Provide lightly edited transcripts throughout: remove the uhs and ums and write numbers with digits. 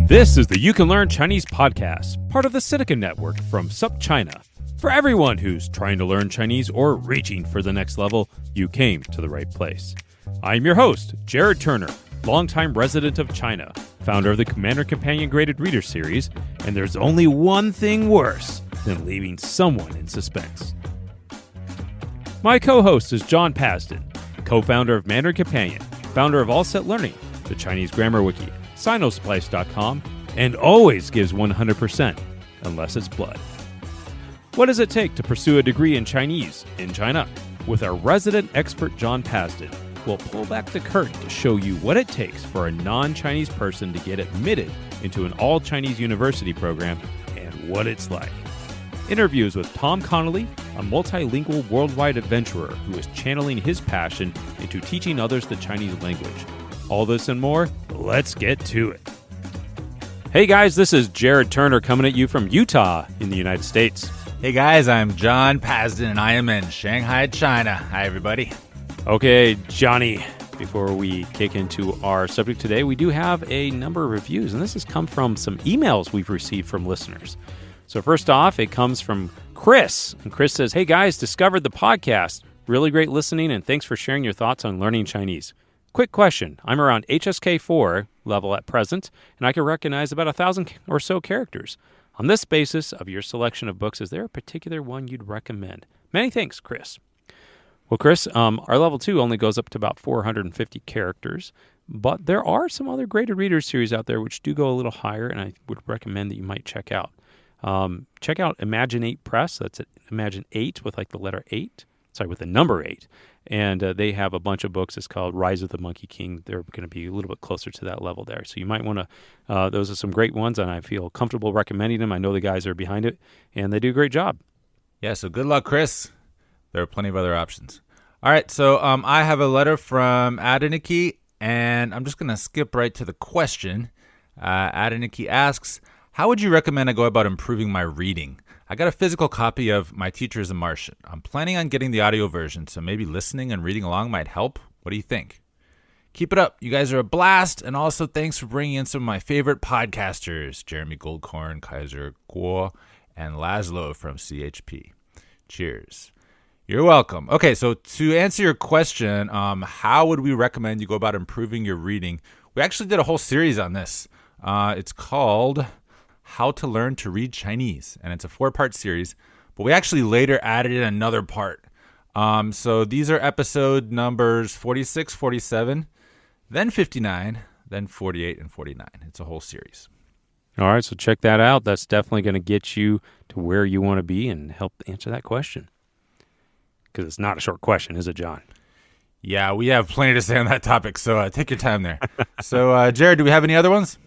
This is the You Can Learn Chinese podcast, part of the Sinica Network from SupChina. For everyone who's trying to learn Chinese or reaching for the next level, you came to the right place. I'm your host, Jared Turner, longtime resident of China, founder of the Commander Companion Graded Reader Series, and there's only one thing worse than leaving someone in suspense. My co-host is John Pasden, co-founder of Mandarin Companion, founder of All Set Learning, the Chinese Grammar Wiki, Sinosplice.com, and always gives 100%, unless it's blood. What does it take to pursue a degree in Chinese in China? With our resident expert John Pasden, we'll pull back the curtain to show you what it takes for a non-Chinese person to get admitted into an all-Chinese university program and what it's like. Interviews with Tom Connelly, a multilingual worldwide adventurer who is channeling his passion into teaching others the Chinese language. All this and more, let's get to it. Hey guys, this is Jared Turner coming at you from Utah in the United States. Hey guys, I'm John Pasden and I am in Shanghai, China. Hi everybody. Okay, Johnny, before we kick into our subject today, we do have a number of reviews, and this has come from some emails we've received from listeners. So first off, it comes from Chris, and Chris says, hey guys, discovered the podcast. Really great listening, and thanks for sharing your thoughts on learning Chinese. Quick question. I'm around HSK 4 level at present, and I can recognize about 1,000 or so characters. On this basis of your selection of books, is there a particular one you'd recommend? Many thanks, Chris. Well, Chris, our level 2 only goes up to about 450 characters, but there are some other graded reader series out there which do go a little higher, and I would recommend that you might check out. Check out Imagine 8 Press. That's at Imagine 8 with like the letter 8. Sorry, with the number 8. And they have a bunch of books. It's called Rise of the Monkey King. They're going to be a little bit closer to that level there. So you might want to, those are some great ones, and I feel comfortable recommending them. I know the guys are behind it, and they do a great job. Yeah, so good luck, Chris. There are plenty of other options. All right, so I have a letter from Adeniki, and I'm just going to skip right to the question. Adeniki asks, how would you recommend I go about improving my reading? I got a physical copy of My Teacher is a Martian. I'm planning on getting the audio version, so maybe listening and reading along might help. What do you think? Keep it up. You guys are a blast, and also thanks for bringing in some of my favorite podcasters, Jeremy Goldkorn, Kaiser Guo, and Laszlo from CHP. Cheers. You're welcome. Okay, so to answer your question, how would we recommend you go about improving your reading? We actually did a whole series on this. It's called How to Learn to Read Chinese, and it's a 4-part series, but we actually later added in another part. So these are episode numbers 46, 47, then 59, then 48, and 49. It's a whole series. All right, so check that out. That's definitely going to get you to where you want to be and help answer that question. Because it's not a short question, is it, John? Yeah, we have plenty to say on that topic, so take your time there. So, Jared, do we have any other ones?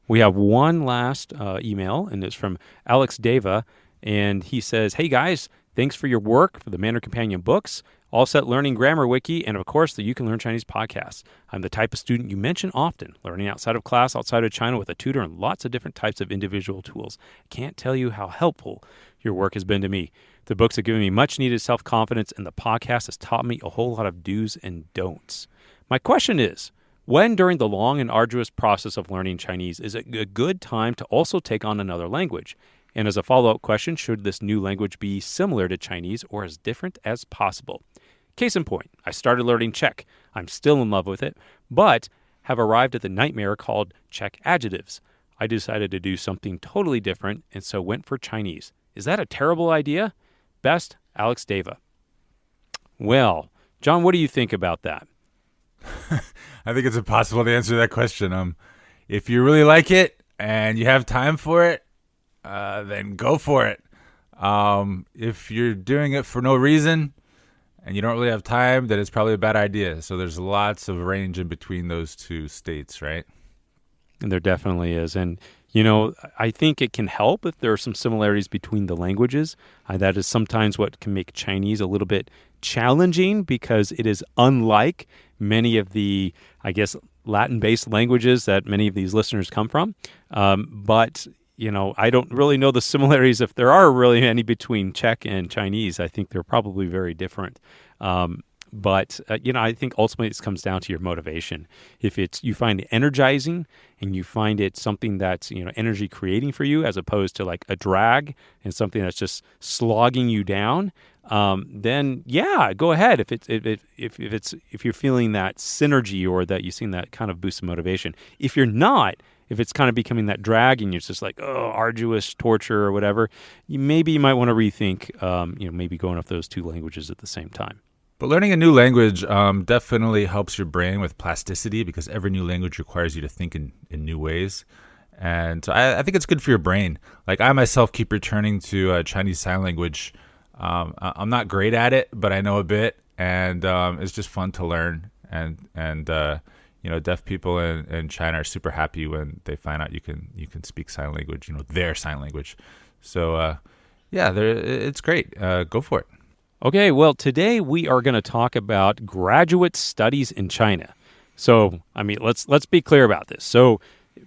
We have one last email, and it's from Alex Deva, and he says, hey guys, thanks for your work for the Mandarin Companion books, All Set Learning Grammar Wiki, and of course the You Can Learn Chinese podcast. I'm the type of student you mention often, learning outside of class, outside of China with a tutor and lots of different types of individual tools. I can't tell you how helpful your work has been to me. The books have given me much needed self-confidence, and the podcast has taught me a whole lot of do's and don'ts. My question is, when during the long and arduous process of learning Chinese is it a good time to also take on another language? And as a follow-up question, should this new language be similar to Chinese or as different as possible? Case in point, I started learning Czech. I'm still in love with it, but have arrived at the nightmare called Czech adjectives. I decided to do something totally different and so went for Chinese. Is that a terrible idea? Best, Alex Deva. Well, John, what do you think about that? I think it's impossible to answer that question. If you really like it and you have time for it, then go for it. If you're doing it for no reason and you don't really have time, then it's probably a bad idea. So there's lots of range in between those two states, right? And there definitely is. And, you know, I think it can help if there are some similarities between the languages. That is sometimes what can make Chinese a little bit challenging because it is unlike many of the, I guess, Latin-based languages that many of these listeners come from. But, you know, I don't really know the similarities, if there are really any, between Czech and Chinese. I think they're probably very different. But I think ultimately it comes down to your motivation. If you find it energizing and you find it something that's energy creating for you, as opposed to like a drag and something that's just slogging you down, then yeah, go ahead. If you're feeling that synergy or that you've seen that kind of boost of motivation. If you're not, if it's kind of becoming that drag and you're just like, oh, arduous torture or whatever, you might want to rethink, maybe going off those two languages at the same time. But learning a new language definitely helps your brain with plasticity, because every new language requires you to think in new ways. And so I think it's good for your brain. Like I myself keep returning to Chinese Sign Language. I'm not great at it, but I know a bit, and it's just fun to learn. And deaf people in China are super happy when they find out you can speak sign language, their sign language. So it's great. Go for it. Okay, well, today we are going to talk about graduate studies in China. So, let's be clear about this. So,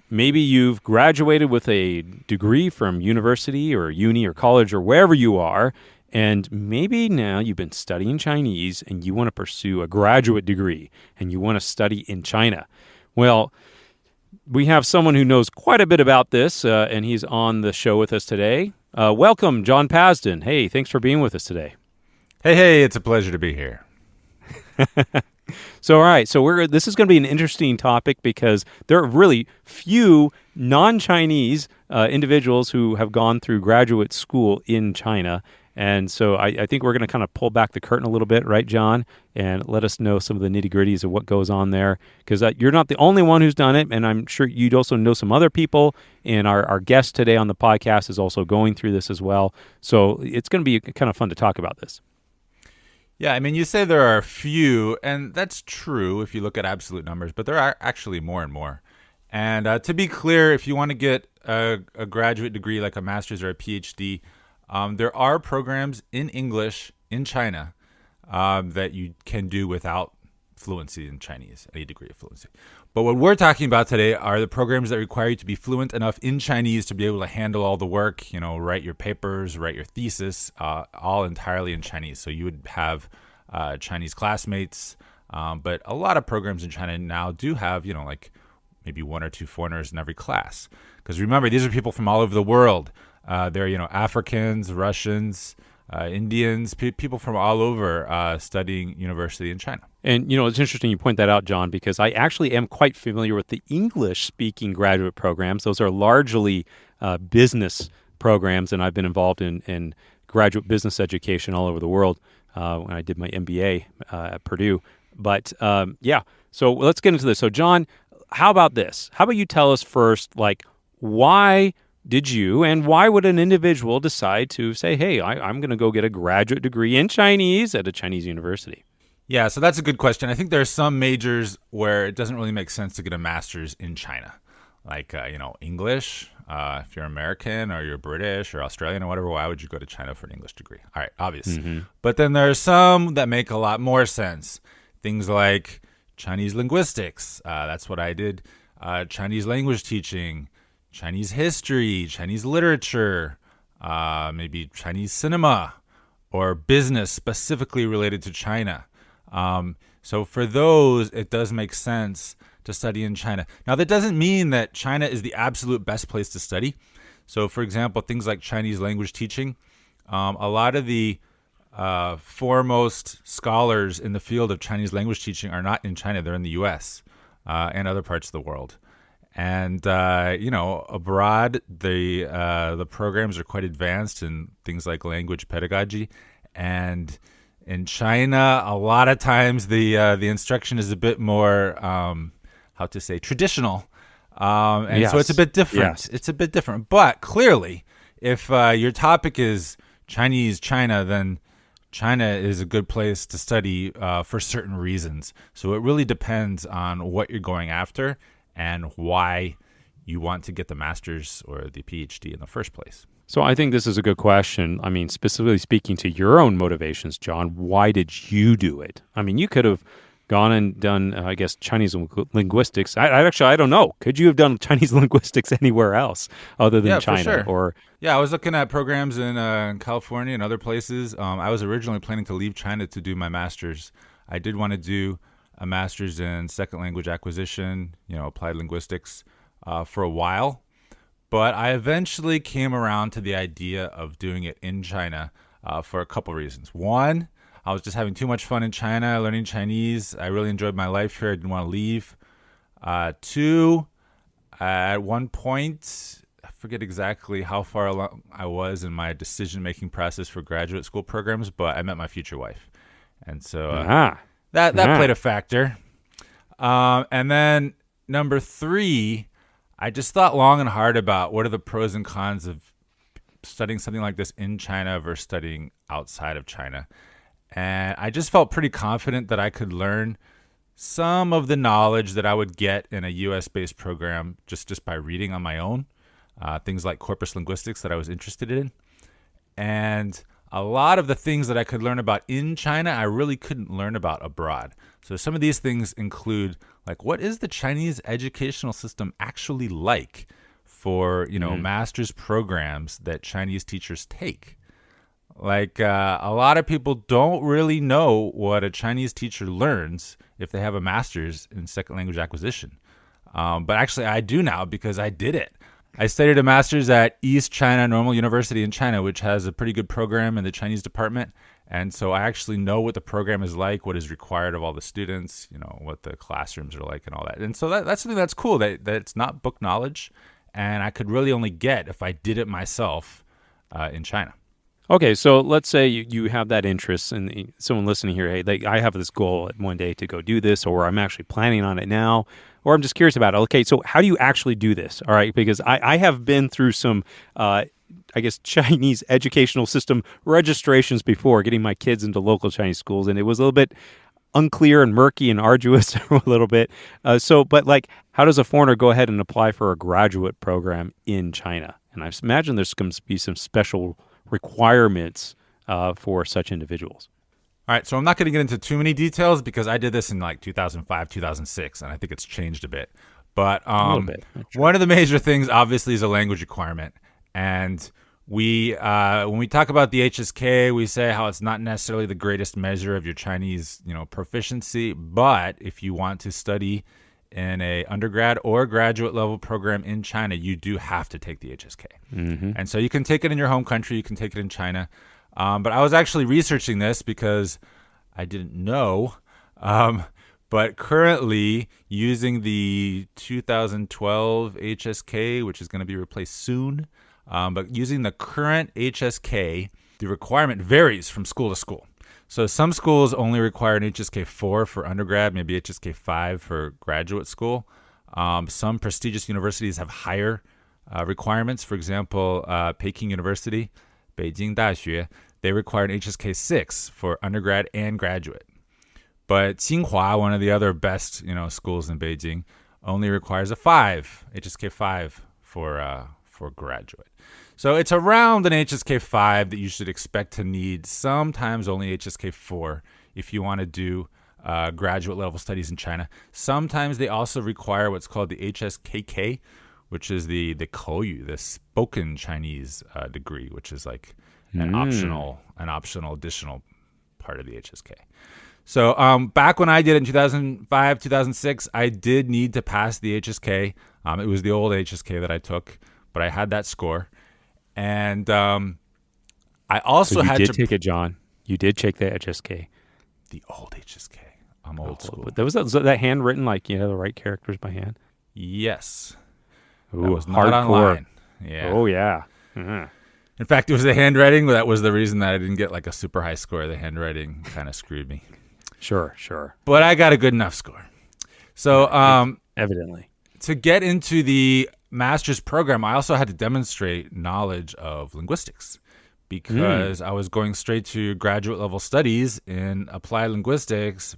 maybe you've graduated with a degree from university or uni or college or wherever you are, and maybe now you've been studying Chinese and you want to pursue a graduate degree and you want to study in China. Well, we have someone who knows quite a bit about this, and he's on the show with us today. Welcome, John Pasden. Hey, thanks for being with us today. Hey, it's a pleasure to be here. So, all right. So this is going to be an interesting topic because there are really few non-Chinese individuals who have gone through graduate school in China. And so I think we're going to kind of pull back the curtain a little bit, right, John, and let us know some of the nitty-gritties of what goes on there. Because you're not the only one who's done it, and I'm sure you'd also know some other people. And our guest today on the podcast is also going through this as well. So it's going to be kind of fun to talk about this. Yeah, you say there are a few, and that's true if you look at absolute numbers, but there are actually more and more. And to be clear, if you want to get a graduate degree like a master's or a PhD, there are programs in English in China that you can do without fluency in Chinese, any degree of fluency. But what we're talking about today are the programs that require you to be fluent enough in Chinese to be able to handle all the work, write your papers, write your thesis, all entirely in Chinese. So you would have Chinese classmates, but a lot of programs in China now do have, like maybe one or two foreigners in every class. Because remember, these are people from all over the world. They're, Africans, Russians, Indians, people from all over studying university in China. And, it's interesting you point that out, John, because I actually am quite familiar with the English-speaking graduate programs. Those are largely business programs, and I've been involved in graduate business education all over the world when I did my MBA at Purdue. But, so let's get into this. So, John, how about this? How about you tell us first, why did you and why would an individual decide to say, hey, I'm going to go get a graduate degree in Chinese at a Chinese university? Yeah, so that's a good question. I think there are some majors where it doesn't really make sense to get a master's in China, like, English. If you're American or you're British or Australian or whatever, why would you go to China for an English degree? All right, obvious. Mm-hmm. But then there are some that make a lot more sense. Things like Chinese linguistics. That's what I did. Chinese language teaching, Chinese history, Chinese literature, maybe Chinese cinema, or business specifically related to China. So for those, it does make sense to study in China. Now, that doesn't mean that China is the absolute best place to study. So, for example, things like Chinese language teaching, a lot of the foremost scholars in the field of Chinese language teaching are not in China. They're in the U.S. And other parts of the world. And, abroad, the programs are quite advanced in things like language pedagogy. And in China, a lot of times the instruction is a bit more, traditional. And yes. So it's a bit different. Yes. It's a bit different. But clearly, if your topic is Chinese China, then China is a good place to study for certain reasons. So it really depends on what you're going after and why you want to get the master's or the PhD in the first place. So I think this is a good question. Specifically speaking to your own motivations, John, why did you do it? You could have gone and done, Chinese linguistics. I don't know. Could you have done Chinese linguistics anywhere else other than China? For sure. Or I was looking at programs in California and other places. I was originally planning to leave China to do my master's. I did want to do a master's in second language acquisition, applied linguistics, for a while. But I eventually came around to the idea of doing it in China for a couple reasons. One, I was just having too much fun in China, learning Chinese. I really enjoyed my life here. I didn't want to leave. Two, at one point, I forget exactly how far along I was in my decision-making process for graduate school programs, but I met my future wife. And so that played a factor. And then number three, I just thought long and hard about what are the pros and cons of studying something like this in China versus studying outside of China. And I just felt pretty confident that I could learn some of the knowledge that I would get in a US-based program just by reading on my own, things like corpus linguistics that I was interested in. And a lot of the things that I could learn about in China, I really couldn't learn about abroad. So some of these things include, like, what is the Chinese educational system actually like for, master's programs that Chinese teachers take? Like, a lot of people don't really know what a Chinese teacher learns if they have a master's in second language acquisition. But actually, I do now because I did it. I studied a master's at East China Normal University in China, which has a pretty good program in the Chinese department. And so I actually know what the program is like, what is required of all the students, what the classrooms are like and all that. And so that's something that's cool, that it's not book knowledge. And I could really only get if I did it myself in China. Okay, so let's say you have that interest, and someone listening here, hey, I have this goal one day to go do this, or I'm actually planning on it now, or I'm just curious about it. Okay, so how do you actually do this? All right, because I have been through some, Chinese educational system registrations before, getting my kids into local Chinese schools, and it was a little bit unclear and murky and arduous a little bit. But how does a foreigner go ahead and apply for a graduate program in China? And I imagine there's going to be some special requirements for such individuals. All right, so I'm not going to get into too many details because I did this in 2005, 2006, and I think it's changed a bit. But one of the major things, obviously, is a language requirement. And when we talk about the HSK, we say how it's not necessarily the greatest measure of your Chinese, proficiency. But if you want to study in a undergrad or graduate level program in China, you do have to take the HSK. Mm-hmm. And so you can take it in your home country, you can take it in China. But I was actually researching this because I didn't know. But currently, using the 2012 HSK, which is going to be replaced soon, but using the current HSK, the requirement varies from school to school. So some schools only require an HSK 4 for undergrad, maybe HSK 5 for graduate school. Some prestigious universities have higher requirements. For example, Peking University, Beijing Daxue, they require an HSK 6 for undergrad and graduate. But Tsinghua, one of the other best schools in Beijing, only requires a 5, HSK 5 for graduate. So it's around an HSK 5 that you should expect to need, sometimes only HSK 4 if you want to do graduate level studies in China. Sometimes they also require what's called the HSKK, which is the Kouyu, the spoken Chinese degree, which is like an optional additional part of the HSK. So back when I did it in 2005, 2006, I did need to pass the HSK. It was the old HSK that I took, but I had that score. And I also had to... You did take it, John. You did take the HSK. The old HSK. I'm old school. But was that handwritten, the right characters by hand? Yes. Ooh, that was not hardcore. online. Yeah. Oh, yeah. Mm-hmm. In fact, it was the handwriting. That was the reason that I didn't get a super high score. The handwriting kind of screwed me. Sure. But I got a good enough score. So evidently, to get into the master's program, I also had to demonstrate knowledge of linguistics because I was going straight to graduate level studies in applied linguistics.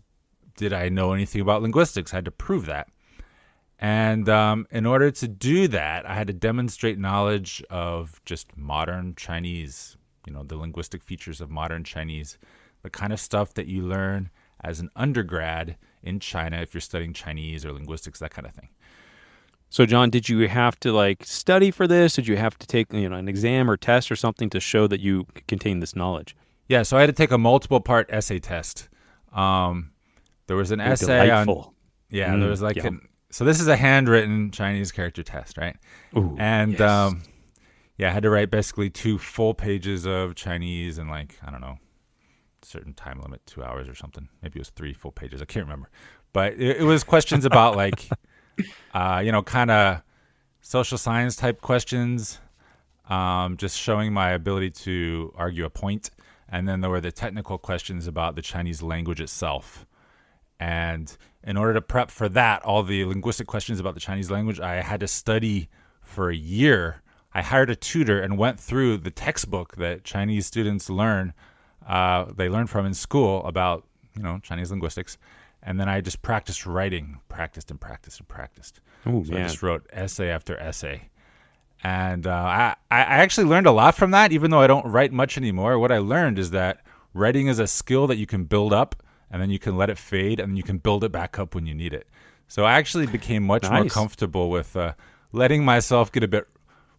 Did I know anything about linguistics? I had to prove that. And in order to do that, I had to demonstrate knowledge of just modern Chinese, the linguistic features of modern Chinese, the kind of stuff that you learn as an undergrad in China if you're studying Chinese or linguistics, that kind of thing. So, John, did you have to study for this? Did you have to take an exam or test or something to show that you contain this knowledge? Yeah, so I had to take a multiple part essay test. there was an Very essay delightful. on there was like yum. so this is a handwritten Chinese character test, right? Ooh, And yes. I had to write basically 2 full pages of Chinese and like, I don't know, certain time limit, 2 hours or something. Maybe it was 3 full pages. I can't remember. But it was questions about like, kind of social science type questions, just showing my ability to argue a point. And then there were the technical questions about the Chinese language itself. And in order to prep for that, all the linguistic questions about the Chinese language, I had to study for a year. I hired a tutor and went through the textbook that Chinese students learn. They learn from in school about, Chinese linguistics. And then I just practiced writing, practiced. Oh, So man. I just wrote essay after essay. And I actually learned a lot from that, even though I don't write much anymore. What I learned is that writing is a skill that you can build up, and then you can let it fade, and you can build it back up when you need it. So I actually became much more Nice. comfortable with letting myself get a bit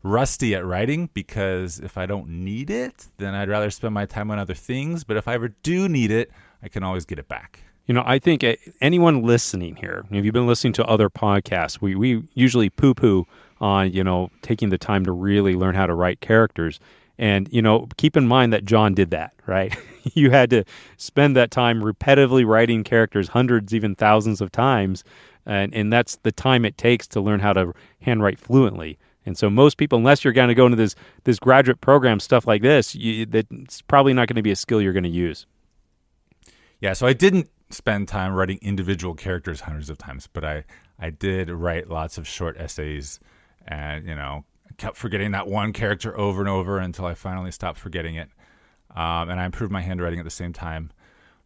rusty at writing, because if I don't need it, then I'd rather spend my time on other things. But if I ever do need it, I can always get it back. I think anyone listening here, if you've been listening to other podcasts, we usually poo-poo on, taking the time to really learn how to write characters. And, keep in mind that John did that, right? You had to spend that time repetitively writing characters hundreds, even thousands of times. And that's the time it takes to learn how to handwrite fluently. And so most people, unless you're going to go into this graduate program, stuff like this, that's probably not going to be a skill you're going to use. Yeah, so I didn't spend time writing individual characters hundreds of times, but I did write lots of short essays, and kept forgetting that one character over and over until I finally stopped forgetting it, and I improved my handwriting at the same time.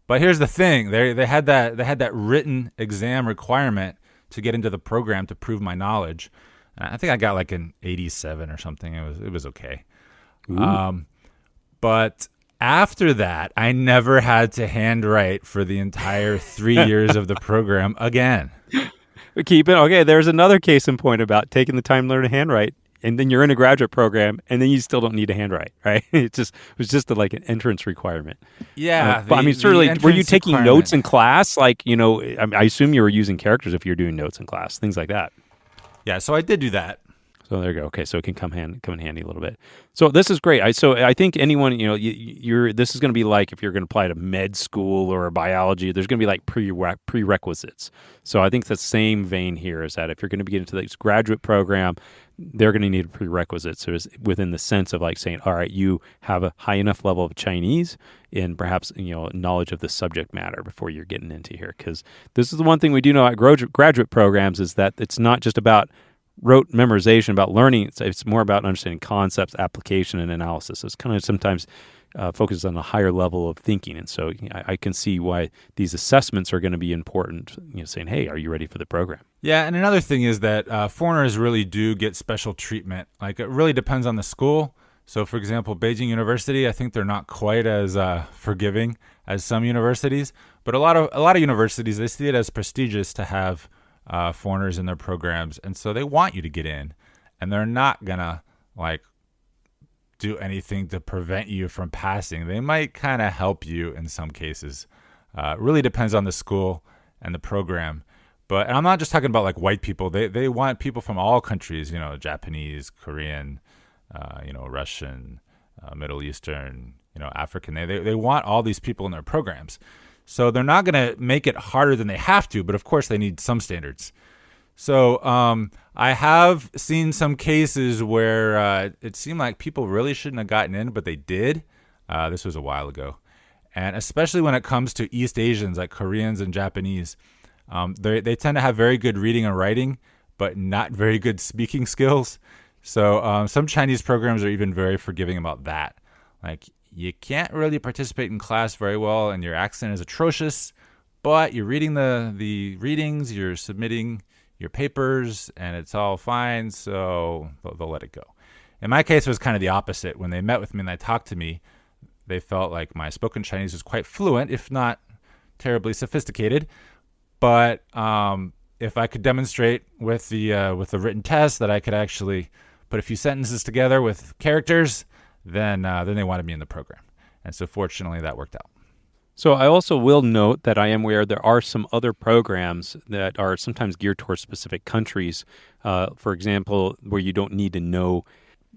But here's the thing: they had that written exam requirement to get into the program to prove my knowledge. And I think I got like an 87 or something. It was okay. But after that, I never had to handwrite for the entire 3 years of the program again. Keep it. Okay, there's another case in point about taking the time to learn to handwrite, and then you're in a graduate program, and then you still don't need to handwrite, right? It was just like an entrance requirement. Yeah. But I mean, certainly, were you entrance taking requirement. notes in class? Like, I assume you were using characters if you're doing notes in class, things like that. Yeah, so I did do that. So there you go. Okay, so it can come in handy a little bit. So this is great. I think anyone, this is going to be like if you're going to apply to med school or biology, there's going to be like prerequisites. So I think the same vein here is that if you're going to be getting into this graduate program, they're going to need prerequisites. So it's within the sense of like saying, all right, you have a high enough level of Chinese and perhaps, knowledge of the subject matter before you're getting into here. Because this is the one thing we do know at graduate programs is that it's not just about rote memorization, about learning. It's more about understanding concepts, application, and analysis. So it's kind of sometimes focuses on a higher level of thinking. And so I can see why these assessments are going to be important, saying, hey, are you ready for the program? Yeah, and another thing is that foreigners really do get special treatment. Like, it really depends on the school. So, for example, Beijing University, I think they're not quite as forgiving as some universities. But a lot of universities, they see it as prestigious to have foreigners in their programs, and so they want you to get in, and they're not gonna like do anything to prevent you from passing. They might kind of help you in some cases. It really depends on the school and the program. And I'm not just talking about like white people. They want people from all countries, Japanese, Korean, Russian, Middle Eastern, African. They want all these people in their programs. So they're not going to make it harder than they have to, but of course they need some standards. So I have seen some cases where it seemed like people really shouldn't have gotten in, but they did. This was a while ago. And especially when it comes to East Asians, like Koreans and Japanese, they tend to have very good reading and writing, but not very good speaking skills. So some Chinese programs are even very forgiving about that. Like, you can't really participate in class very well, and your accent is atrocious, but you're reading the readings, you're submitting your papers, and it's all fine, so they'll let it go. In my case, it was kind of the opposite. When they met with me and they talked to me, they felt like my spoken Chinese was quite fluent, if not terribly sophisticated. But if I could demonstrate with the written test that I could actually put a few sentences together with characters, then they wanted me in the program. And so fortunately that worked out. So I also will note that I am aware there are some other programs that are sometimes geared towards specific countries. For example, where you don't need to know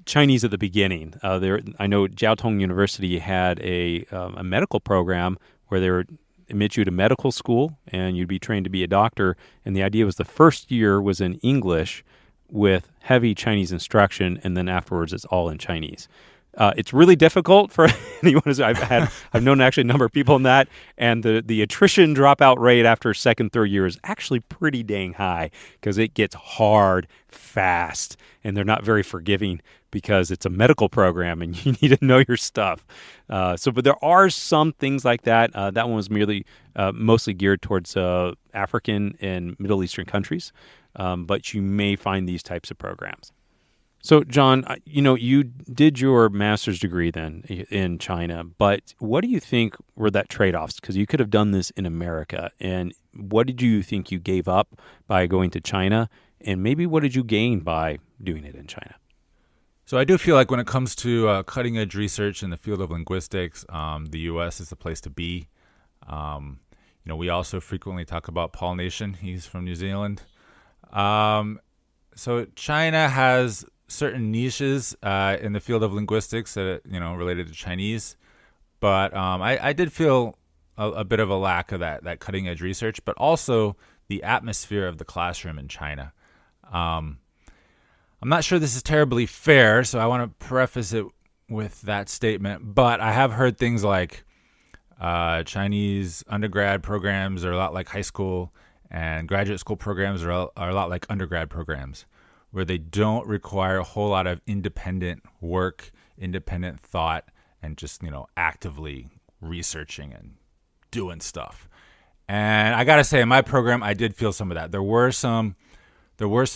Chinese at the beginning. I know Jiao Tong University had a medical program where they would admit you to medical school and you'd be trained to be a doctor. And the idea was the first year was in English with heavy Chinese instruction, and then afterwards it's all in Chinese. It's really difficult for anyone. I've known actually a number of people in that, and the attrition dropout rate after second, third year is actually pretty dang high because it gets hard fast, and they're not very forgiving because it's a medical program and you need to know your stuff. But there are some things like that. That one was mostly geared towards African and Middle Eastern countries, but you may find these types of programs. So, John, you did your master's degree then in China, but what do you think were that trade-offs? Because you could have done this in America, and what did you think you gave up by going to China, and maybe what did you gain by doing it in China? So I do feel like when it comes to cutting-edge research in the field of linguistics, the U.S. is the place to be. We also frequently talk about Paul Nation. He's from New Zealand. So China has certain niches in the field of linguistics that related to Chinese, but I did feel a bit of a lack of that cutting edge research, but also the atmosphere of the classroom in China. I'm not sure this is terribly fair, so I want to preface it with that statement, but I have heard things like Chinese undergrad programs are a lot like high school, and graduate school programs are a lot like undergrad programs, where they don't require a whole lot of independent work, independent thought, and just, actively researching and doing stuff. And I got to say, in my program, I did feel some of that. There were some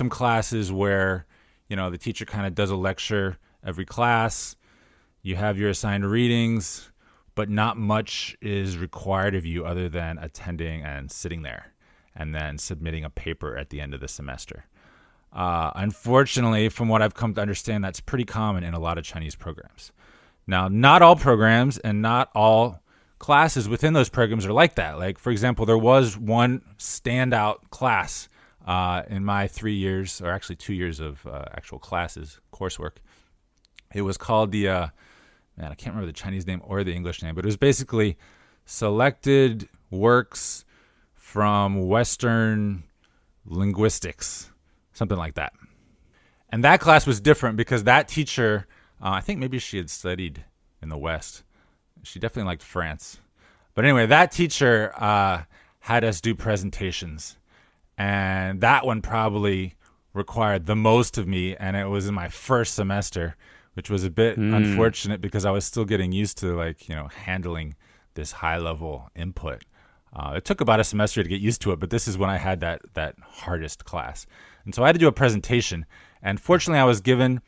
classes where, the teacher kind of does a lecture every class. You have your assigned readings, but not much is required of you other than attending and sitting there and then submitting a paper at the end of the semester. Unfortunately, from what I've come to understand, that's pretty common in a lot of Chinese programs. Now, not all programs and not all classes within those programs are like that. Like, for example, there was one standout class in my 3 years, or actually 2 years of actual classes, coursework. It was called I can't remember the Chinese name or the English name, but it was basically selected works from Western linguistics. Something like that. And that class was different because that teacher, I think maybe she had studied in the West. She definitely liked France. But anyway, that teacher had us do presentations. And that one probably required the most of me. And it was in my first semester, which was a bit unfortunate because I was still getting used to handling this high level input. It took about a semester to get used to it, but this is when I had that hardest class. And so I had to do a presentation. And fortunately, I was given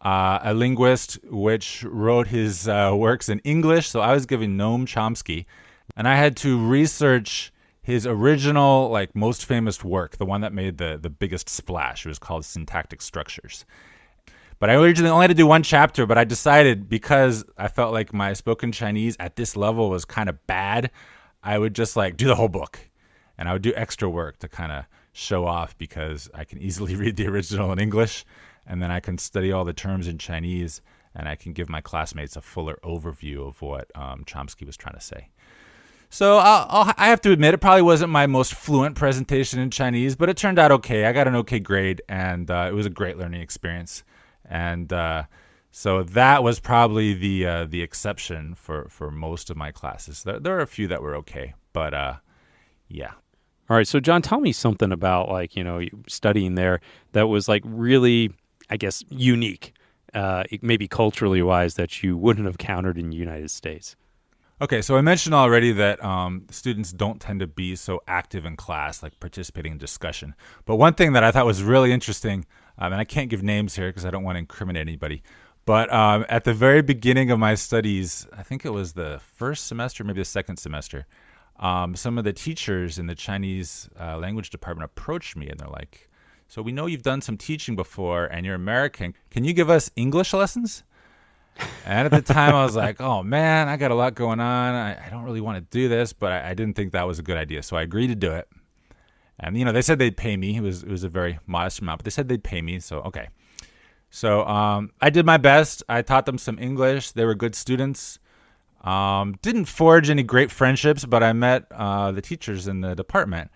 a linguist which wrote his works in English. So I was given Noam Chomsky. And I had to research his original, most famous work, the one that made the biggest splash. It was called Syntactic Structures. But I originally only had to do one chapter, but I decided because I felt like my spoken Chinese at this level was kind of bad, I would just do the whole book, and I would do extra work to kind of show off because I can easily read the original in English, and then I can study all the terms in Chinese, and I can give my classmates a fuller overview of what Chomsky was trying to say. So I have to admit, it probably wasn't my most fluent presentation in Chinese, but it turned out okay. I got an okay grade, and it was a great learning experience. And so that was probably the exception for most of my classes. There are a few that were okay, but yeah. All right, so John, tell me something about studying there that was really, I guess, unique, maybe culturally wise, that you wouldn't have countered in the United States. Okay, so I mentioned already that students don't tend to be so active in class, participating in discussion. But one thing that I thought was really interesting, and I can't give names here because I don't want to incriminate anybody, but at the very beginning of my studies, I think it was the first semester, maybe the second semester, some of the teachers in the Chinese language department approached me, and they're like, so we know you've done some teaching before and you're American. Can you give us English lessons? And at the time, I was like, oh, man, I got a lot going on. I don't really want to do this, but I didn't think that was a good idea. So I agreed to do it. And, they said they'd pay me. It was a very modest amount, but they said they'd pay me. So, okay. So I did my best. I taught them some English. They were good students. Didn't forge any great friendships, but I met the teachers in the department.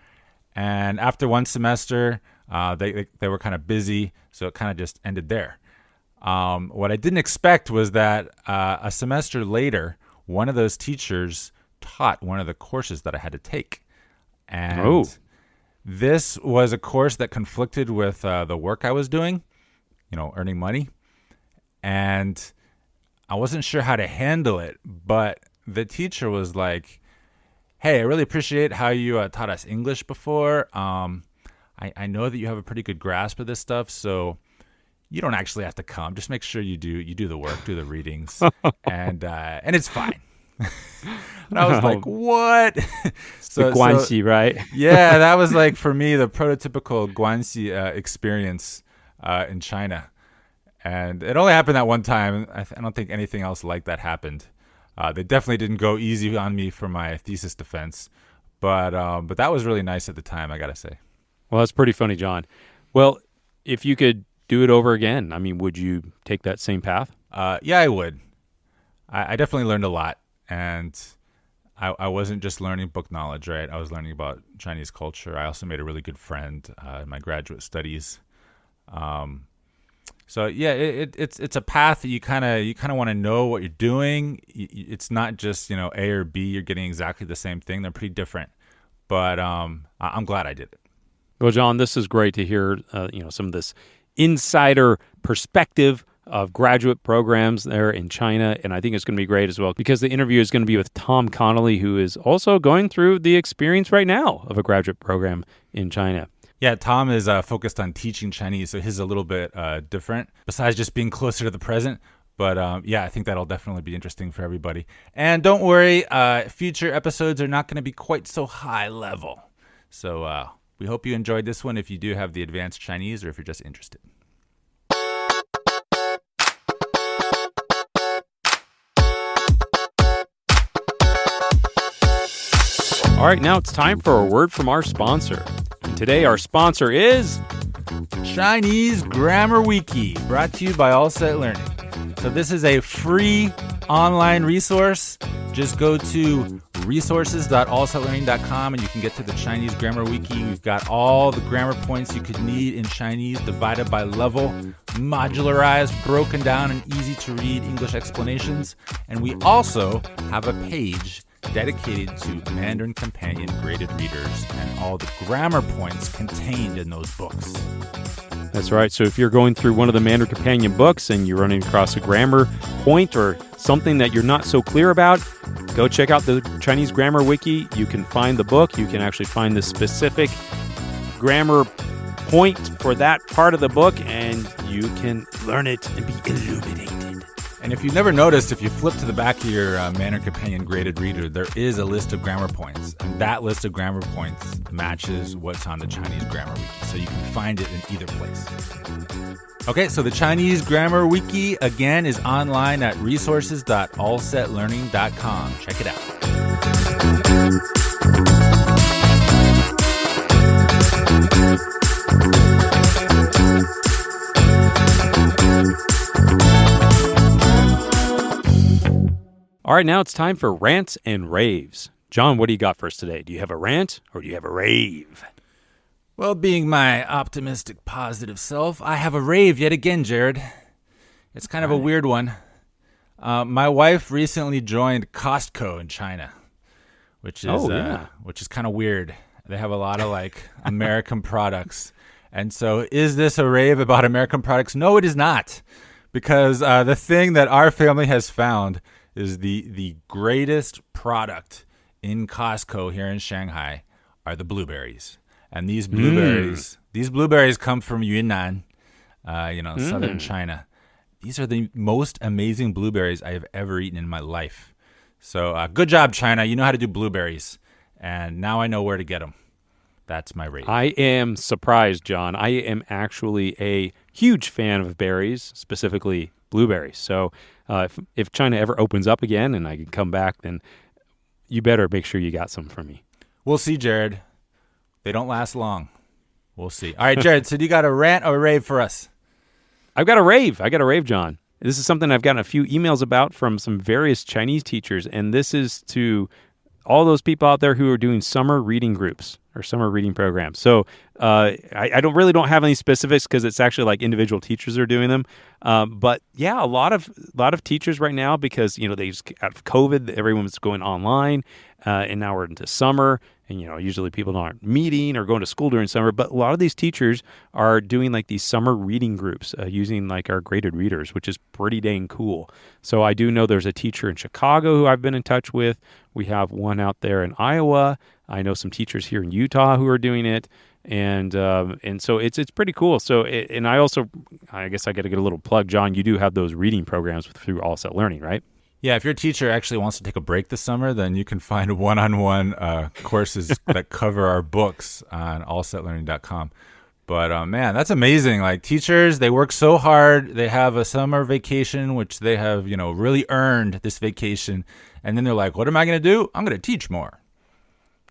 And after one semester, they were kind of busy, so it kind of just ended there. What I didn't expect was that a semester later, one of those teachers taught one of the courses that I had to take. And this was a course that conflicted with the work I was doing, earning money. And I wasn't sure how to handle it, but the teacher was like, hey, I really appreciate how you taught us English before. I know that you have a pretty good grasp of this stuff, so you don't actually have to come. Just make sure you do the work, do the readings, and it's fine. And I was like, what? The guanxi, right? Yeah, that was like, for me, the prototypical guanxi experience in China. And it only happened that one time. I don't think anything else like that happened. They definitely didn't go easy on me for my thesis defense. But that was really nice at the time, I got to say. Well, that's pretty funny, John. Well, if you could do it over again, would you take that same path? Yeah, I would. I definitely learned a lot. And I wasn't just learning book knowledge, right? I was learning about Chinese culture. I also made a really good friend in my graduate studies. So yeah, it's a path that you kind of want to know what you're doing. It's not just A or B. You're getting exactly the same thing. They're pretty different. But I'm glad I did it. Well, John, this is great to hear. Some of this insider perspective of graduate programs there in China, and I think it's going to be great as well because the interview is going to be with Tom Connelly, who is also going through the experience right now of a graduate program in China. Yeah, Tom is focused on teaching Chinese, so his is a little bit different, besides just being closer to the present. But I think that'll definitely be interesting for everybody. And don't worry, future episodes are not going to be quite so high level. So we hope you enjoyed this one if you do have the advanced Chinese or if you're just interested. All right, now it's time for a word from our sponsor. And today our sponsor is Chinese Grammar Wiki, brought to you by All Set Learning. So this is a free online resource. Just go to resources.allsetlearning.com and you can get to the Chinese Grammar Wiki. We've got all the grammar points you could need in Chinese, divided by level, modularized, broken down, and easy to read English explanations. And we also have a page dedicated to Mandarin Companion graded readers and all the grammar points contained in those books. That's right. So if you're going through one of the Mandarin Companion books and you're running across a grammar point or something that you're not so clear about, go check out the Chinese Grammar Wiki. You can find the book. You can actually find the specific grammar point for that part of the book, and you can learn it and be illuminated. And if you've never noticed, if you flip to the back of your Mandarin Companion graded reader, there is a list of grammar points. And that list of grammar points matches what's on the Chinese Grammar Wiki. So you can find it in either place. Okay, so the Chinese Grammar Wiki, again, is online at resources.allsetlearning.com. Check it out. All right, now it's time for rants and raves. John, what do you got for us today? Do you have a rant or do you have a rave? Well, being my optimistic, positive self, I have a rave yet again, Jared. It's kind of a weird one. My wife recently joined Costco in China, which is kind of weird. They have a lot of American products. And so is this a rave about American products? No, it is not. Because the thing that our family has found is the greatest product in Costco here in Shanghai are the blueberries. And these blueberries come from Yunnan, southern China. These are the most amazing blueberries I have ever eaten in my life. So good job, China. You know how to do blueberries. And now I know where to get them. That's my rate. I am surprised, John. I am actually a huge fan of berries, specifically blueberries. So if China ever opens up again and I can come back, then you better make sure you got some for me. We'll see, Jared. They don't last long. We'll see. All right, Jared, so do you got a rant or a rave for us? I've got a rave. John. This is something I've gotten a few emails about from some various Chinese teachers, and this is to all those people out there who are doing summer reading groups or summer reading programs. So I don't have any specifics because it's actually like individual teachers are doing them. But yeah, a lot of teachers right now, because they just out of COVID, everyone's going online, and now we're into summer. And, usually people aren't meeting or going to school during summer, but a lot of these teachers are doing like these summer reading groups using like our graded readers, which is pretty dang cool. So I do know there's a teacher in Chicago who I've been in touch with. We have one out there in Iowa. I know some teachers here in Utah who are doing it. And so it's pretty cool. So, and I guess I got to get a little plug, John, you do have those reading programs through All Set Learning, right? Yeah, if your teacher actually wants to take a break this summer, then you can find one-on-one courses that cover our books on allsetlearning.com. But man, that's amazing. Like teachers, they work so hard. They have a summer vacation, which they have, really earned this vacation. And then they're like, what am I going to do? I'm going to teach more.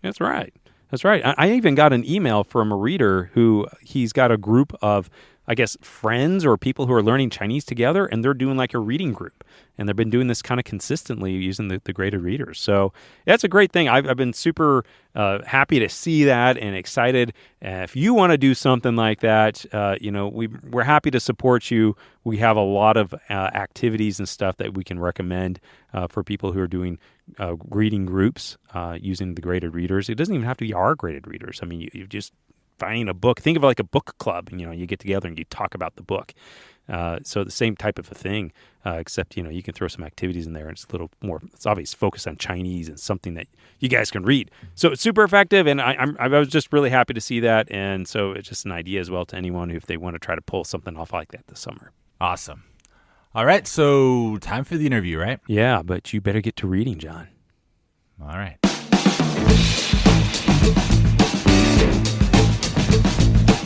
That's right. I even got an email from a reader who he's got a group of, I guess, friends or people who are learning Chinese together, and they're doing like a reading group. And they've been doing this kind of consistently using the graded readers. So that's a great thing. I've been super happy to see that and excited. If you want to do something like that, we're happy to support you. We have a lot of activities and stuff that we can recommend for people who are doing reading groups using the graded readers. It doesn't even have to be our graded readers. I mean, you just finding a book. Think of it like a book club. You get together and you talk about the book. So the same type of a thing, except, you can throw some activities in there and it's a little more, it's obvious focused on Chinese and something that you guys can read. So it's super effective. And I was just really happy to see that. And so it's just an idea as well to anyone if they want to try to pull something off like that this summer. Awesome. All right. So time for the interview, right? Yeah, but you better get to reading, John. All right.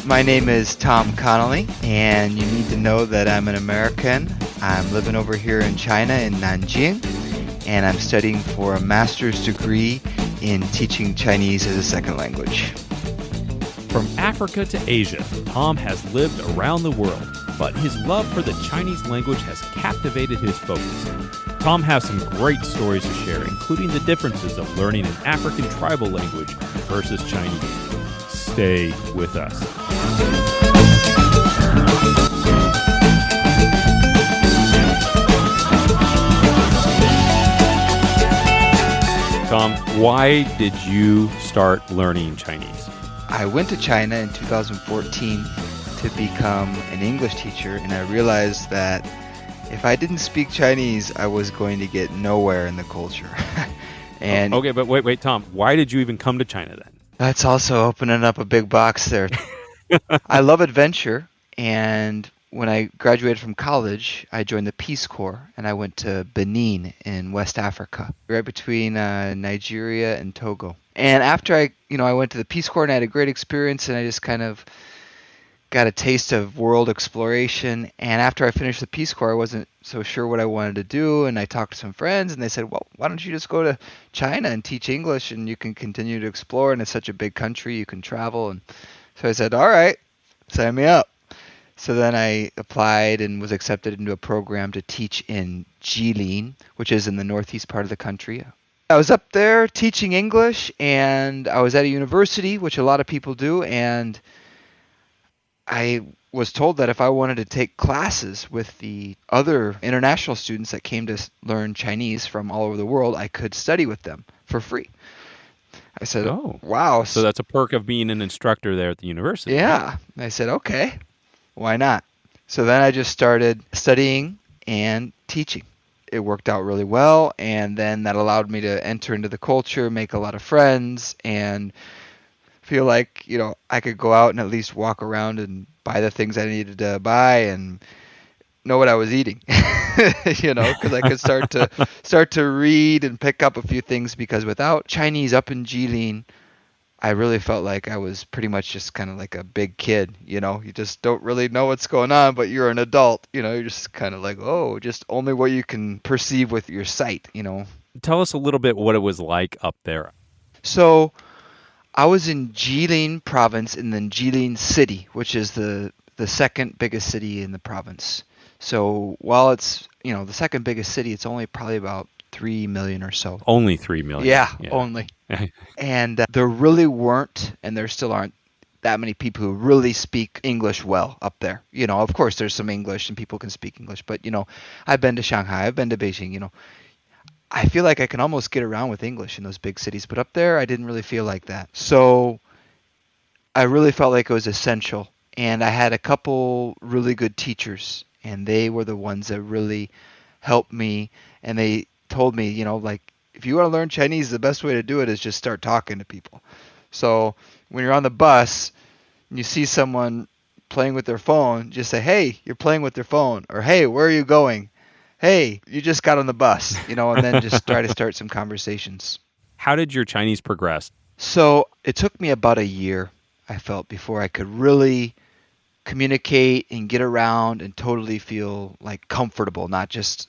My name is Tom Connelly, and you need to know that I'm an American. I'm living over here in China in Nanjing, and I'm studying for a master's degree in teaching Chinese as a second language. From Africa to Asia, Tom has lived around the world, but his love for the Chinese language has captivated his focus. Tom has some great stories to share, including the differences of learning an African tribal language versus Chinese. Stay with us. Tom, why did you start learning Chinese? I went to China in 2014 to become an English teacher, and I realized that if I didn't speak Chinese, I was going to get nowhere in the culture. And okay, but wait, Tom, why did you even come to China then? That's also opening up a big box there. I love adventure, and when I graduated from college, I joined the Peace Corps, and I went to Benin in West Africa, right between Nigeria and Togo. And after I went to the Peace Corps, and I had a great experience, and I just kind of got a taste of world exploration. And after I finished the Peace Corps, I wasn't so sure what I wanted to do. And I talked to some friends, and they said, well, why don't you just go to China and teach English, and you can continue to explore. And it's such a big country, you can travel. And so I said, all right, sign me up. So then I applied and was accepted into a program to teach in Jilin, which is in the northeast part of the country. I was up there teaching English, and I was at a university, which a lot of people do, and I was told that if I wanted to take classes with the other international students that came to learn Chinese from all over the world, I could study with them for free. I said, oh, wow. So that's a perk of being an instructor there at the university. Yeah. Right? I said, okay, why not? So then I just started studying and teaching. It worked out really well, and then that allowed me to enter into the culture, make a lot of friends, and feel like, I could go out and at least walk around and buy the things I needed to buy and know what I was eating, because I could start to read and pick up a few things, because without Chinese up in Jilin, I really felt like I was pretty much just kind of like a big kid, you know. You just don't really know what's going on, but you're an adult, you know. You're just kind of like, oh, just only what you can perceive with your sight, you know. Tell us a little bit what it was like up there. So I was in Jilin province in the Jilin city, which is the second biggest city in the province. So while it's, you know, the second biggest city, it's only probably about 3 million or so. Only 3 million. Yeah. Only. And there really weren't, and there still aren't, that many people who really speak English well up there. You know, of course, there's some English and people can speak English, but, you know, I've been to Shanghai, I've been to Beijing, you know. I feel like I can almost get around with English in those big cities, but up there, I didn't really feel like that. So I really felt like it was essential. And I had a couple really good teachers, and they were the ones that really helped me. And they told me, you know, like, if you want to learn Chinese, the best way to do it is just start talking to people. So when you're on the bus and you see someone playing with their phone, just say, hey, you're playing with their phone. Or, hey, where are you going? Hey, you just got on the bus, you know, and then just try to start some conversations. How did your Chinese progress? So it took me about a year, I felt, before I could really communicate and get around and totally feel like comfortable, not just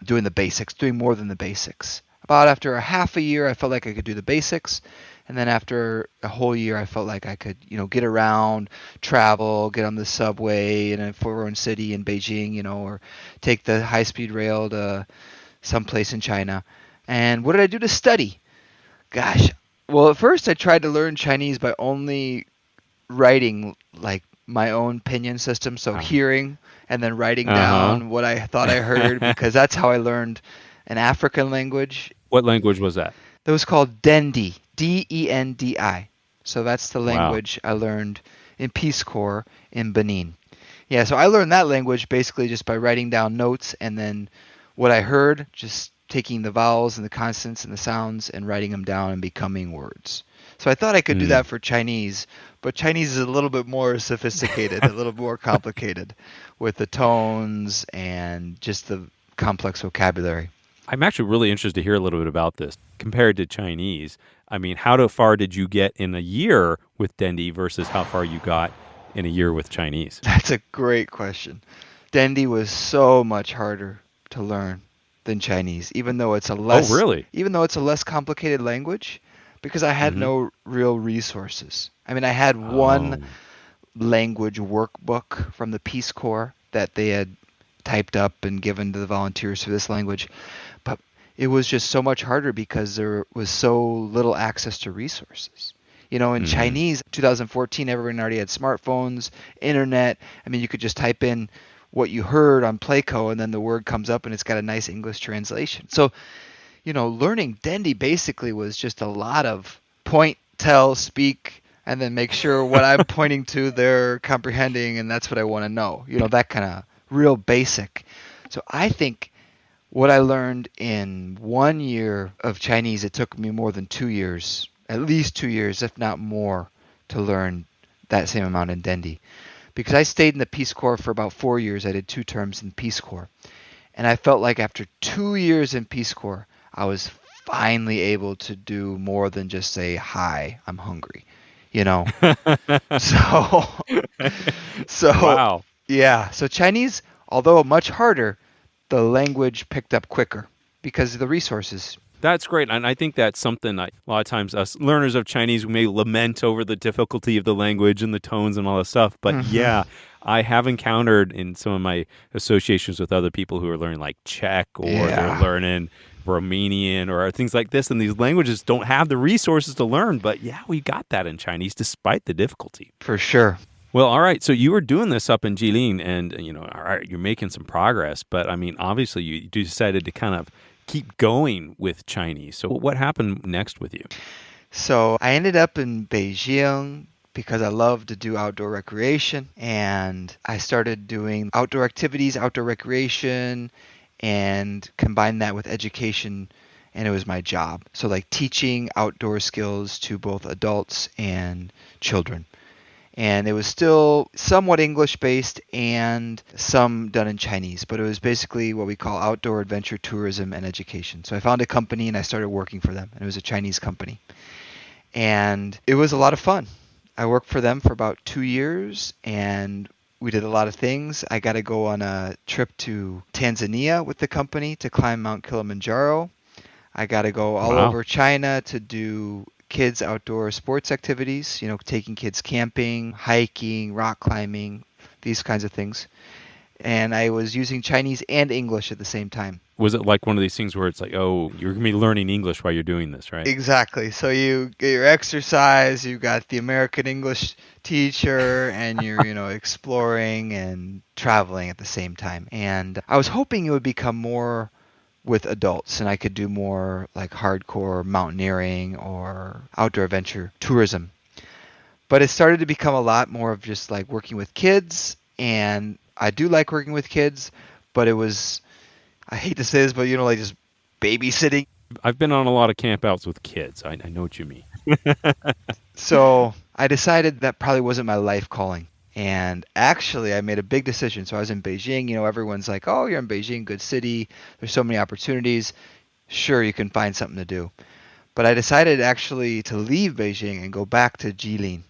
doing the basics, doing more than the basics. About after a half a year, I felt like I could do the basics. And then after a whole year, I felt like I could, you know, get around, travel, get on the subway in a foreign city in Beijing, you know, or take the high-speed rail to someplace in China. And what did I do to study? Gosh, well, at first I tried to learn Chinese by only writing like my own pinyin system, so hearing and then writing down what I thought I heard, because that's how I learned an African language. What language was that? That was called Dendi, D-E-N-D-I. So that's the language I learned in Peace Corps in Benin. Yeah, so I learned that language basically just by writing down notes, and then what I heard, just taking the vowels and the consonants and the sounds and writing them down and becoming words. So I thought I could do that for Chinese, but Chinese is a little bit more sophisticated, a little more complicated with the tones and just the complex vocabulary. I'm actually really interested to hear a little bit about this. Compared to Chinese, I mean, how far did you get in a year with Dendi versus how far you got in a year with Chinese? That's a great question. Dendi was so much harder to learn than Chinese, even though it's a less even though it's a less complicated language, because I had no real resources. I mean, I had one language workbook from the Peace Corps that they had typed up and given to the volunteers for this language, but it was just so much harder because there was so little access to resources. You know, in Chinese, 2014, everyone already had smartphones, internet. I mean, you could just type in what you heard on Playco, and then the word comes up and it's got a nice English translation. So, you know, learning Dendi basically was just a lot of point, tell, speak, and then make sure what I'm pointing to they're comprehending, and that's what I want to know. You know, that kind of real basic. So I think what I learned in 1 year of Chinese, it took me more than 2 years, at least 2 years, if not more, to learn that same amount in Dendi. Because I stayed in the Peace Corps for about 4 years. I did 2 terms in Peace Corps. And I felt like after 2 years in Peace Corps, I was finally able to do more than just say, hi, I'm hungry. You know? So Wow. Yeah. So Chinese, although much harder, the language picked up quicker because of the resources. That's great. And I think that's something a lot of times us learners of Chinese may lament over the difficulty of the language and the tones and all this stuff. But yeah, I have encountered in some of my associations with other people who are learning like Czech or they're learning Romanian or things like this. And these languages don't have the resources to learn. But yeah, we got that in Chinese despite the difficulty. For sure. Well, all right. So you were doing this up in Jilin and, you know, all right, you're making some progress. But I mean, obviously you decided to kind of keep going with Chinese. So what happened next with you? So I ended up in Beijing because I love to do outdoor recreation, and I started doing outdoor activities, outdoor recreation, and combined that with education, and it was my job. So like teaching outdoor skills to both adults and children. And it was still somewhat English-based and some done in Chinese, but it was basically what we call outdoor adventure tourism and education. So I found a company and I started working for them, and it was a Chinese company. And it was a lot of fun. I worked for them for about 2 years, and we did a lot of things. I got to go on a trip to Tanzania with the company to climb Mount Kilimanjaro. I got to go all Wow. over China to do kids' outdoor sports activities, taking kids camping, hiking, rock climbing, these kinds of things. And I was using Chinese and English at the same time. Was it like one of these things where it's like, oh, you're going to be learning English while you're doing this, right? Exactly. So you get your exercise, you got the American English teacher, and you're, exploring and traveling at the same time. And I was hoping it would become more with adults and I could do more like hardcore mountaineering or outdoor adventure tourism. But it started to become a lot more of just like working with kids, and I do like working with kids, but it was, I hate to say this, but like just babysitting. I've been on a lot of campouts with kids. I know what you mean. So I decided that probably wasn't my life calling. And actually, I made a big decision. So I was in Beijing. Everyone's like, oh, you're in Beijing, good city. There's so many opportunities. Sure, you can find something to do. But I decided actually to leave Beijing and go back to Jilin.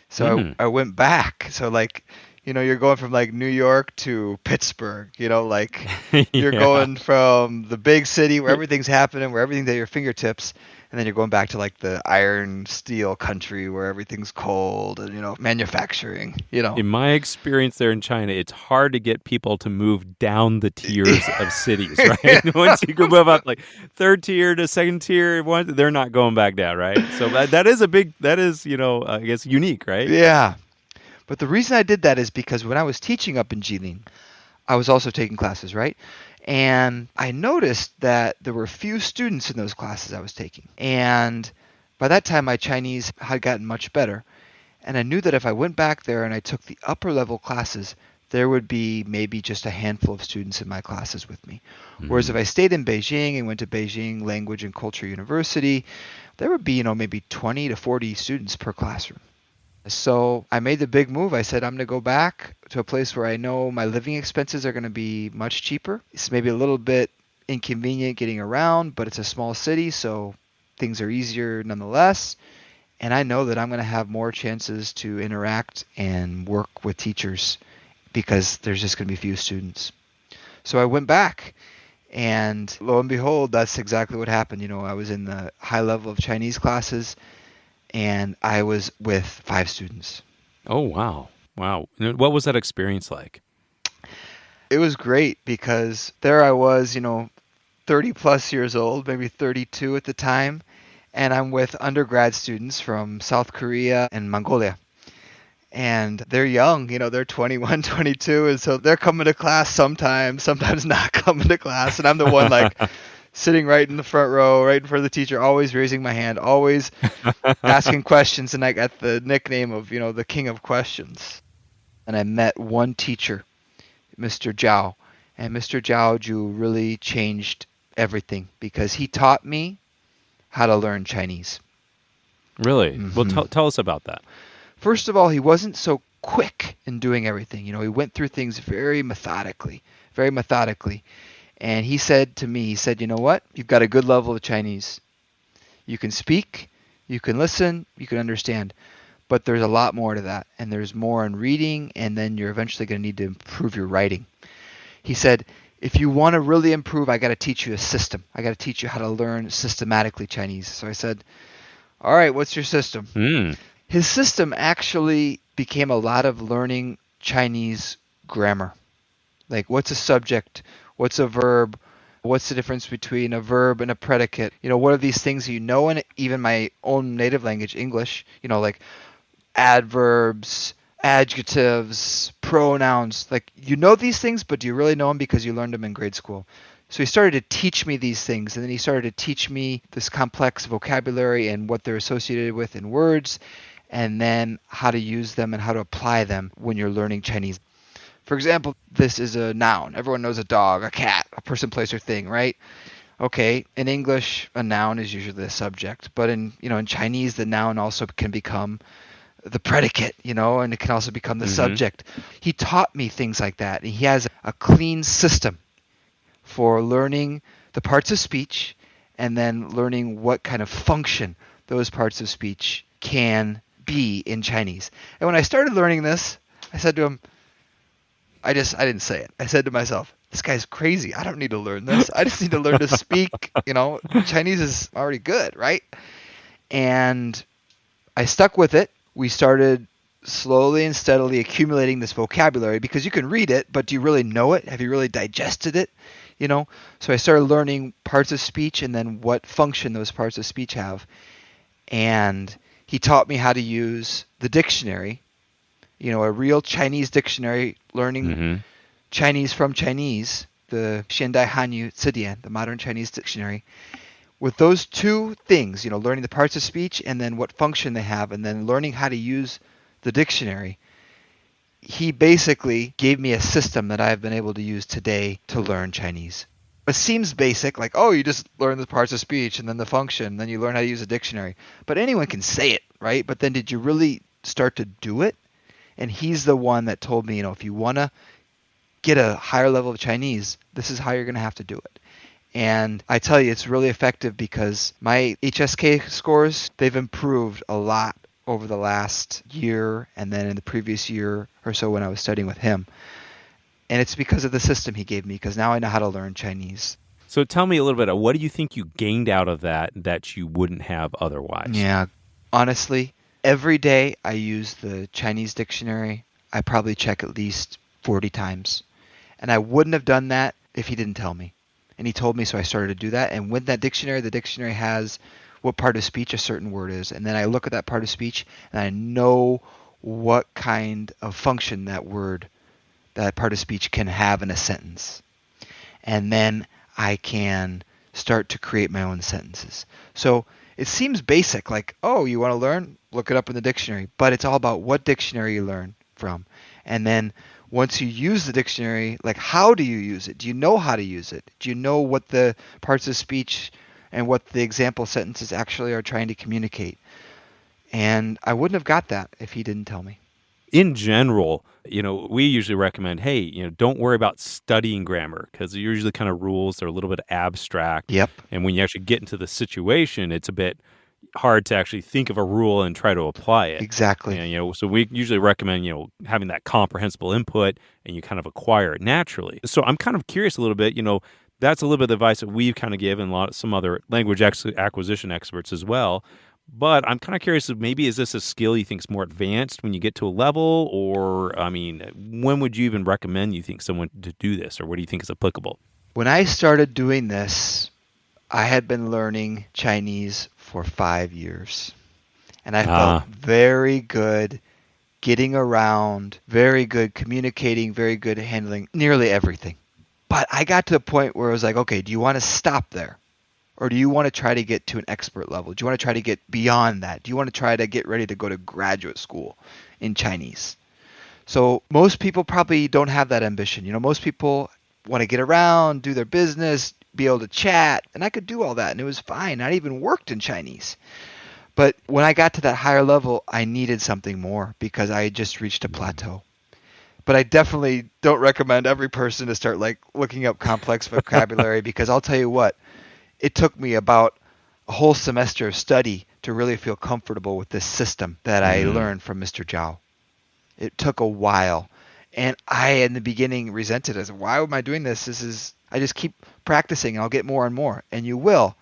So I went back. So like, you're going from like New York to Pittsburgh, like you're Yeah. going from the big city where everything's happening, where everything's at your fingertips, and then you're going back to like the iron steel country where everything's cold and, manufacturing, In my experience there in China, it's hard to get people to move down the tiers of cities, right? Once you move up like third tier to second tier, they're not going back down, right? So that is I guess unique, right? Yeah. But the reason I did that is because when I was teaching up in Jilin, I was also taking classes, right? And I noticed that there were few students in those classes I was taking. And by that time, my Chinese had gotten much better. And I knew that if I went back there and I took the upper level classes, there would be maybe just a handful of students in my classes with me. Whereas if I stayed in Beijing and went to Beijing Language and Culture University, there would be, maybe 20 to 40 students per classroom. So I made the big move. I said, I'm going to go back to a place where I know my living expenses are going to be much cheaper. It's maybe a little bit inconvenient getting around, but it's a small city, so things are easier nonetheless. And I know that I'm going to have more chances to interact and work with teachers because there's just going to be few students. So I went back, and lo and behold, that's exactly what happened. I was in the high level of Chinese classes, and I was with 5 students. Oh, wow. Wow. What was that experience like? It was great because there I was, 30 plus years old, maybe 32 at the time, and I'm with undergrad students from South Korea and Mongolia. And they're young, they're 21, 22, and so they're coming to class sometimes not coming to class, and I'm the one like sitting right in the front row, right in front of the teacher, always raising my hand, always asking questions, and I got the nickname of, the king of questions. And I met one teacher, Mr. Zhao, and Mr. Zhao really changed everything because he taught me how to learn Chinese. Really? Well, tell us about that. First of all, he wasn't so quick in doing everything. He went through things very methodically. And he said to me, you know what? You've got a good level of Chinese. You can speak, you can listen, you can understand. But there's a lot more to that. And there's more in reading, and then you're eventually going to need to improve your writing. He said, if you want to really improve, I got to teach you a system. I got to teach you how to learn systematically Chinese. So I said, all right, what's your system? His system actually became a lot of learning Chinese grammar. Like, what's a subject? What's a verb? What's the difference between a verb and a predicate? What are these things in even my own native language, English, like adverbs, adjectives, pronouns. Like, these things, but do you really know them because you learned them in grade school? So he started to teach me these things, and then he started to teach me this complex vocabulary and what they're associated with in words, and then how to use them and how to apply them when you're learning Chinese. For example, this is a noun. Everyone knows a dog, a cat, a person, place, or thing, right? Okay, in English, a noun is usually the subject, but in Chinese, the noun also can become the predicate, and it can also become the subject. He taught me things like that, and he has a clean system for learning the parts of speech and then learning what kind of function those parts of speech can be in Chinese. And when I started learning this, I said to him, I didn't say it. I said to myself, this guy's crazy. I don't need to learn this. I just need to learn to speak. Chinese is already good, right? And I stuck with it. We started slowly and steadily accumulating this vocabulary because you can read it, but do you really know it? Have you really digested it? So I started learning parts of speech and then what function those parts of speech have. And he taught me how to use the dictionary, a real Chinese dictionary, learning Chinese from Chinese, the Xiandai Hanyu Zidian, the modern Chinese dictionary. With those two things, learning the parts of speech and then what function they have, and then learning how to use the dictionary, he basically gave me a system that I've been able to use today to learn Chinese. It seems basic, like, you just learn the parts of speech and then the function, and then you learn how to use a dictionary. But anyone can say it, right? But then did you really start to do it? And he's the one that told me, if you want to get a higher level of Chinese, this is how you're going to have to do it. And I tell you, it's really effective because my HSK scores, they've improved a lot over the last year and then in the previous year or so when I was studying with him. And it's because of the system he gave me, because now I know how to learn Chinese. So tell me a little bit of what do you think you gained out of that you wouldn't have otherwise? Yeah, honestly, every day I use the Chinese dictionary. I probably check at least 40 times. And I wouldn't have done that if he didn't tell me. And he told me, so I started to do that. And with that dictionary, the dictionary has what part of speech a certain word is. And then I look at that part of speech and I know what kind of function that part of speech can have in a sentence. And then I can start to create my own sentences. So it seems basic, like, you want to learn? Look it up in the dictionary. But it's all about what dictionary you learn from. And then once you use the dictionary, like, how do you use it? Do you know how to use it? Do you know what the parts of speech and what the example sentences actually are trying to communicate? And I wouldn't have got that if he didn't tell me. In general, we usually recommend, hey, don't worry about studying grammar because they're usually kind of rules. They're a little bit abstract. Yep. And when you actually get into the situation, it's a bit hard to actually think of a rule and try to apply it. Exactly. And, so we usually recommend, having that comprehensible input and you kind of acquire it naturally. So I'm kind of curious a little bit, that's a little bit of advice that we've kind of given some other language acquisition experts as well. But I'm kind of curious, maybe is this a skill you think is more advanced when you get to a level? Or, when would you even recommend you think someone to do this? Or what do you think is applicable? When I started doing this, I had been learning Chinese for 5 years. And I felt very good getting around, very good communicating, very good at handling nearly everything. But I got to a point where I was like, okay, do you want to stop there? Or do you want to try to get to an expert level? Do you want to try to get beyond that? Do you want to try to get ready to go to graduate school in Chinese? So most people probably don't have that ambition. Most people want to get around, do their business, be able to chat. And I could do all that, and it was fine. I even worked in Chinese. But when I got to that higher level, I needed something more because I had just reached a plateau. But I definitely don't recommend every person to start looking up complex vocabulary because I'll tell you what, it took me about a whole semester of study to really feel comfortable with this system that I learned from Mr. Zhao. It took a while. And I, in the beginning, resented it. I said, why am I doing this? I just keep practicing and I'll get more and more. And you will.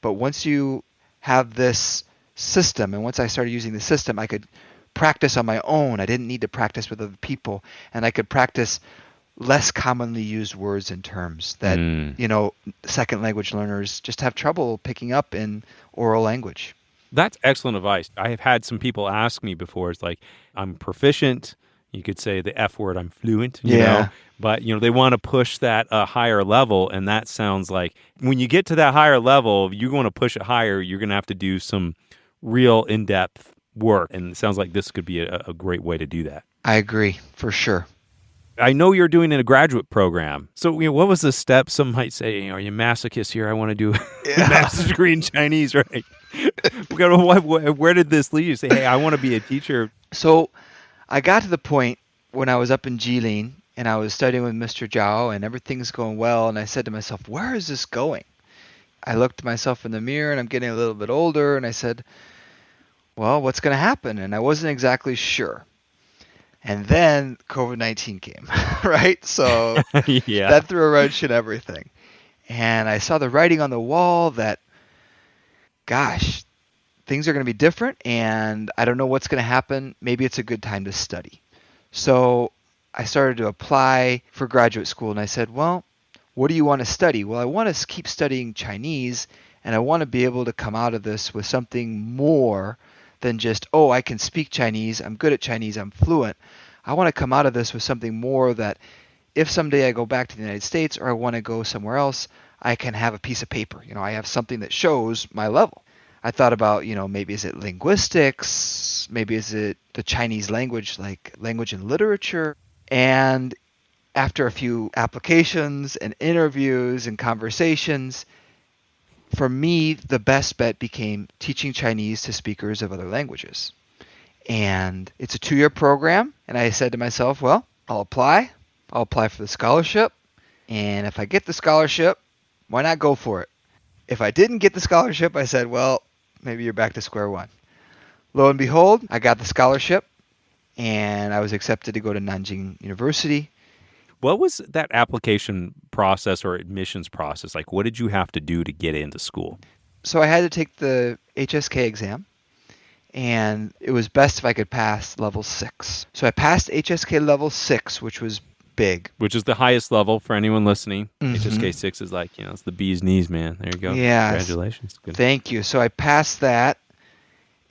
But once you have this system, and once I started using the system, I could practice on my own. I didn't need to practice with other people. And I could practice less commonly used words and terms that, second language learners just have trouble picking up in oral language. That's excellent advice. I have had some people ask me before, it's like, I'm proficient. You could say the F word, I'm fluent, you know, but, they want to push that higher level. And that sounds like when you get to that higher level, you want to push it higher, you're going to have to do some real in-depth work. And it sounds like this could be a great way to do that. I agree, for sure. I know you're doing in a graduate program. So, what was the step? Some might say, are you masochist here? I want to do a master's degree in Chinese, right? Where did this lead you? Say, hey, I want to be a teacher. So I got to the point when I was up in Jilin and I was studying with Mr. Zhao and everything's going well. And I said to myself, where is this going? I looked at myself in the mirror, and I'm getting a little bit older, and I said, well, what's going to happen? And I wasn't exactly sure. And then COVID-19 came, right? So Yeah. that threw a wrench in everything. And I saw the writing on the wall that, gosh, things are going to be different, and I don't know what's going to happen. Maybe it's a good time to study. So I started to apply for graduate school, and I said, well, what do you want to study? Well, I want to keep studying Chinese, and I want to be able to come out of this with something more than just, oh, I can speak Chinese, I'm good at Chinese, I'm fluent. I want to come out of this with something more that if someday I go back to the United States or I want to go somewhere else, I can have a piece of paper. I have something that shows my level. I thought about, maybe is it linguistics? Maybe is it the Chinese language, like language and literature? And after a few applications and interviews and conversations, for me, the best bet became teaching Chinese to speakers of other languages. And it's a 2-year program. And I said to myself, well, I'll apply. I'll apply for the scholarship. And if I get the scholarship, why not go for it? If I didn't get the scholarship, I said, well, maybe you're back to square one. Lo and behold, I got the scholarship, and I was accepted to go to Nanjing University. What was that application process or admissions process like? What did you have to do to get into school? So I had to take the HSK exam, and it was best if I could pass level 6. So I passed HSK level 6, which was big. Which is the highest level for anyone listening. Mhm. HSK 6 is like, it's the bee's knees, man. There you go. Yes. Congratulations. Good. Thank you. So I passed that,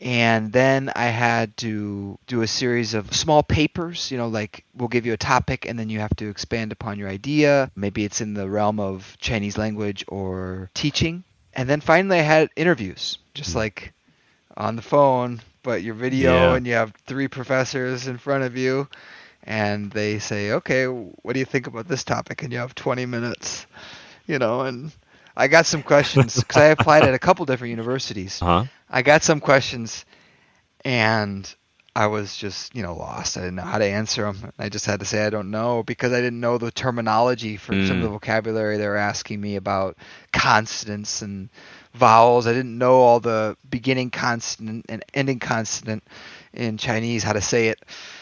and then I had to do a series of small papers, like we'll give you a topic and then you have to expand upon your idea. Maybe it's in the realm of Chinese language or teaching. And then finally I had interviews, just like on the phone, but your video and you have 3 professors in front of you. And they say, okay, what do you think about this topic? And you have 20 minutes, and I got some questions because I applied at a couple different universities. Uh-huh. I got some questions, and I was just, lost. I didn't know how to answer them. I just had to say I don't know because I didn't know the terminology for some of the vocabulary they were asking me about, consonants and vowels. I didn't know all the beginning consonant and ending consonant in Chinese, how to say it.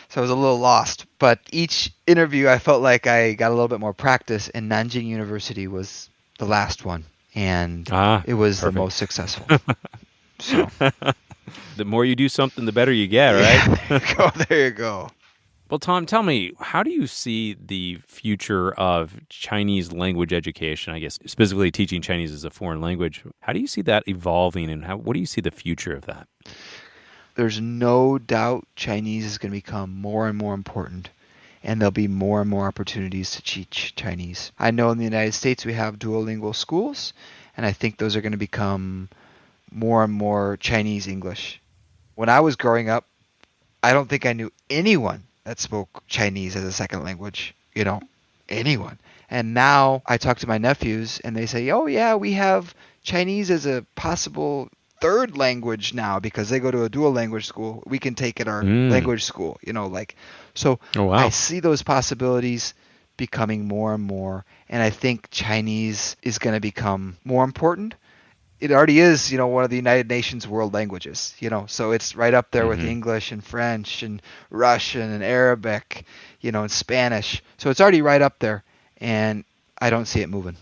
So I was a little lost. But each interview, I felt like I got a little bit more practice, and Nanjing University was the last one, and it was perfect. the most successful. So. The more you do something, the better you get, right? Yeah, there you go. Well, Tom, tell me, how do you see the future of Chinese language education, I guess, specifically teaching Chinese as a foreign language? How do you see that evolving, and what do you see the future of that? There's no doubt Chinese is going to become more and more important, and there'll be more and more opportunities to teach Chinese. I know in the United States we have duolingual schools, and I think those are going to become more and more Chinese English. When I was growing up, I don't think I knew anyone that spoke Chinese as a second language, anyone. And now I talk to my nephews and they say, oh yeah, we have Chinese as a possible 3rd language now because they go to a dual language school. We can take it our language school, so Oh, wow. I see those possibilities becoming more and more. And I think Chinese is going to become more important. It already is, one of the United Nations world languages, so it's right up there with English and French and Russian and Arabic, and Spanish. So it's already right up there, and I don't see it moving.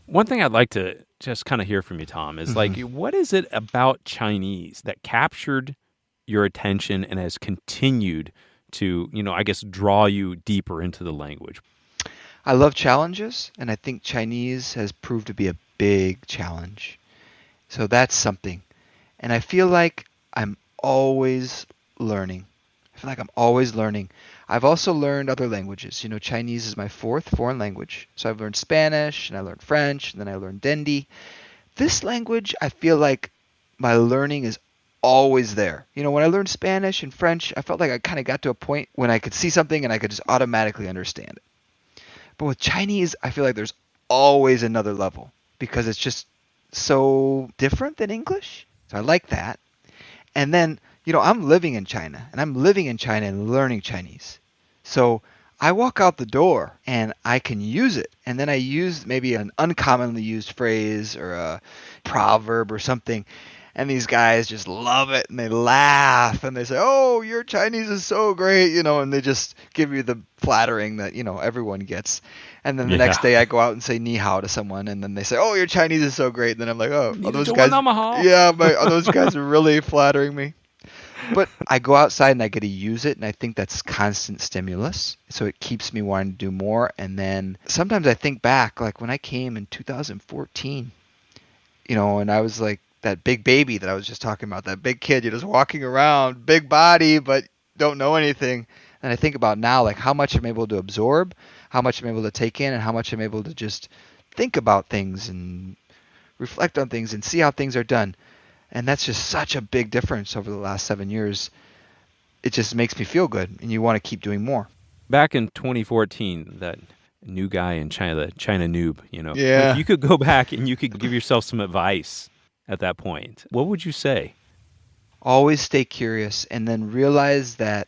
One thing I'd like to just kind of hear from you, Tom, is what is it about Chinese that captured your attention and has continued to, I guess, draw you deeper into the language? I love challenges, and I think Chinese has proved to be a big challenge. So that's something. And I feel like I'm always learning. I've also learned other languages. Chinese is my 4th foreign language. So I've learned Spanish, and I learned French, and then I learned Dendi. This language, I feel like my learning is always there. When I learned Spanish and French, I felt like I kind of got to a point when I could see something and I could just automatically understand it. But with Chinese, I feel like there's always another level because it's just so different than English. So I like that. And then, I'm living in China and learning Chinese. So I walk out the door and I can use it. And then I use maybe an uncommonly used phrase or a proverb or something. And these guys just love it and they laugh and they say, "Oh, your Chinese is so great," and they just give you the flattering that, everyone gets. And then the next day I go out and say ni hao to someone and then they say, "Oh, your Chinese is so great." And then I'm like, "Oh, are those guys, are those guys really flattering me?" But I go outside and I get to use it, and I think that's constant stimulus. So it keeps me wanting to do more. And then sometimes I think back, like when I came in 2014, and I was like that big baby that I was just talking about, that big kid, you're just walking around, big body, but don't know anything. And I think about now, like how much I'm able to absorb, how much I'm able to take in, and how much I'm able to just think about things and reflect on things and see how things are done. And that's just such a big difference over the last 7 years. It just makes me feel good, and you want to keep doing more. Back in 2014, that new guy in China, the China noob, Yeah. If you could go back and you could give yourself some advice at that point, what would you say? Always stay curious, and then realize that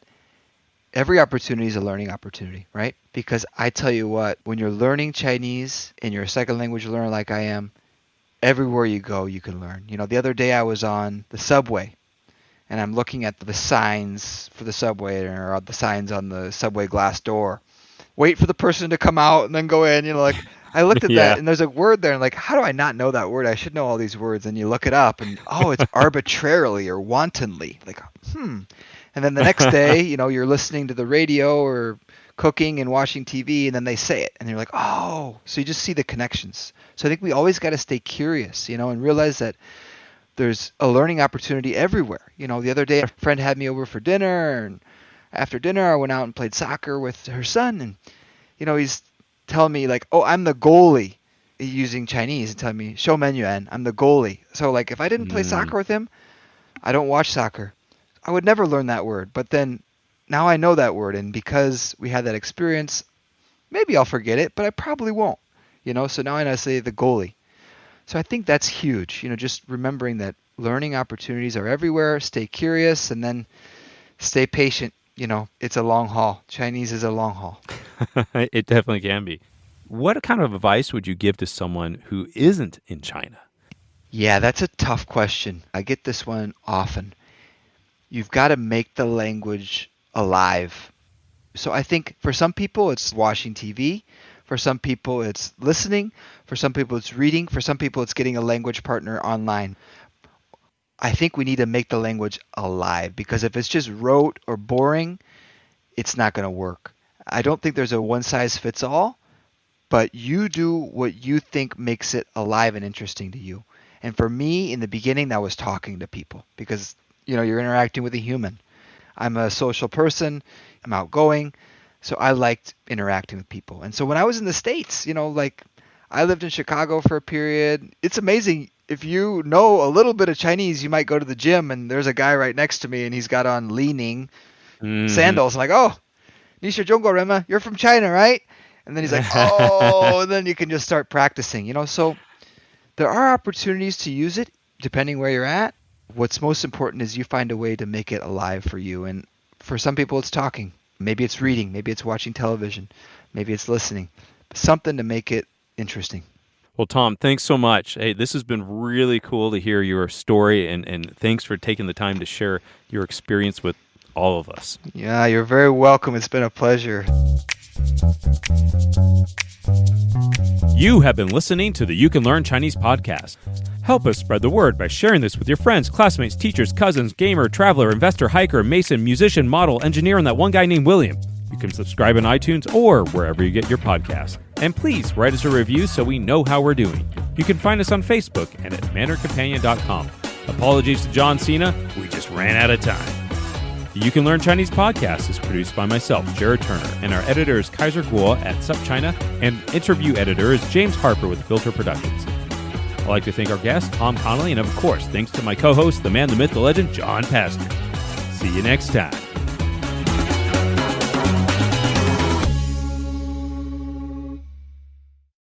every opportunity is a learning opportunity, right? Because I tell you what, when you're learning Chinese and you're a second language learner like I am, everywhere you go, you can learn. The other day I was on the subway, and I'm looking at the signs for the subway or the signs on the subway glass door. Wait for the person to come out and then go in. I looked at that, and there's a word there, and like, how do I not know that word? I should know all these words. And you look it up, and it's arbitrarily or wantonly. Like, And then the next day, you're listening to the radio or cooking and watching TV, and then they say it, and you're like, oh. So you just see the connections. So I think we always got to stay curious, and realize that there's a learning opportunity everywhere. The other day a friend had me over for dinner, and after dinner I went out and played soccer with her son, and he's telling me like, "Oh, I'm the goalie," using Chinese and telling me, "Shou men yuan, I'm the goalie." So like if I didn't play soccer with him, I don't watch soccer, I would never learn that word. But then now I know that word, and because we had that experience, maybe I'll forget it, but I probably won't. So now I know to say the goalie. So I think that's huge, just remembering that learning opportunities are everywhere, stay curious, and then stay patient. It's a long haul. Chinese is a long haul. It definitely can be. What kind of advice would you give to someone who isn't in China? Yeah, that's a tough question. I get this one often. You've got to make the language alive. So I think for some people it's watching TV. For some people it's listening. For some people it's reading. For some people it's getting a language partner online. I think we need to make the language alive, because if it's just rote or boring, it's not going to work. I don't think there's a one-size-fits-all, but you do what you think makes it alive and interesting to you. And for me, in the beginning, that was talking to people, because you're interacting with a human. I'm a social person. I'm outgoing. So I liked interacting with people. And so when I was in the States, I lived in Chicago for a period. It's amazing. If you know a little bit of Chinese, you might go to the gym and there's a guy right next to me and he's got on leaning sandals. I'm like, "Oh, 你是中国人吗? You're from China, right?" And then he's like, "Oh," and then you can just start practicing, So there are opportunities to use it depending where you're at. What's most important is you find a way to make it alive for you. And for some people, it's talking. Maybe it's reading. Maybe it's watching television. Maybe it's listening. Something to make it interesting. Well, Tom, thanks so much. Hey, this has been really cool to hear your story, and thanks for taking the time to share your experience with all of us. Yeah, you're very welcome. It's been a pleasure. You have been listening to the You Can Learn Chinese podcast. Help us spread the word by sharing this with your friends, classmates, teachers, cousins, gamer, traveler, investor, hiker, mason, musician, model, engineer, and that one guy named William. You can subscribe on iTunes or wherever you get your podcasts. And please write us a review so we know how we're doing. You can find us on Facebook and at mannercompanion.com. Apologies to John Cena, we just ran out of time. The You Can Learn Chinese podcast is produced by myself, Jared Turner, and our editor is Kaiser Guo at SupChina, and interview editor is James Harper with Filter Productions. I'd like to thank our guest, Tom Connelly, and of course, thanks to my co-host, the man, the myth, the legend, John Pasden. See you next time.